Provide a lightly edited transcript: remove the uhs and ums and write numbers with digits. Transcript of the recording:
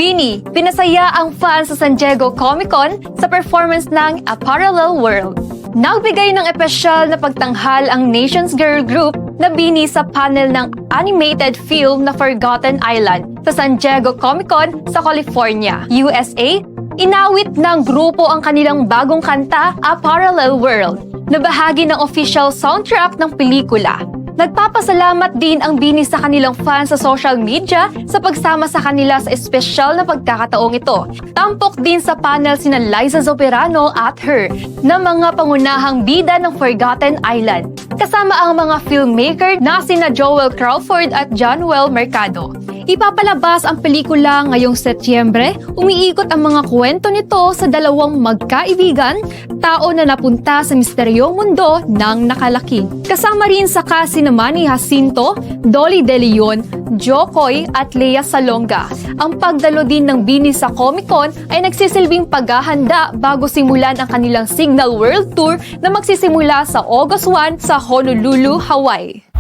BINI, pinasaya ang fans sa San Diego Comic-Con sa performance ng A Parallel World. Nagbigay ng espesyal na pagtanghal ang Nations Girl Group na BINI sa panel ng animated film na Forgotten Island sa San Diego Comic-Con sa California, USA. Inawit ng grupo ang kanilang bagong kanta, A Parallel World, na bahagi ng official soundtrack ng pelikula. Nagpapasalamat din ang BINI sa kanilang fans sa social media sa pagsama sa kanila sa espesyal na pagkakataong ito. Tampok din sa panel sina Liza Zoperano at Her na mga pangunahang bida ng Forgotten Island, kasama ang mga filmmaker na sina Joel Crawford at Jonuel Mercado. Ipapalabas ang pelikula ngayong Setyembre. Umiikot ang mga kwento nito sa dalawang magkaibigan, tao na napunta sa misteryong mundo ng nakalaki. Kasama rin sa cast sina Manny Jacinto, Dolly De Leon, Jokoy at Lea Salonga. Ang pagdalo din ng BINI sa Comic-Con ay nagsisilbing paghahanda bago simulan ang kanilang Signal World Tour na magsisimula sa August 1 sa Honolulu, Hawaii.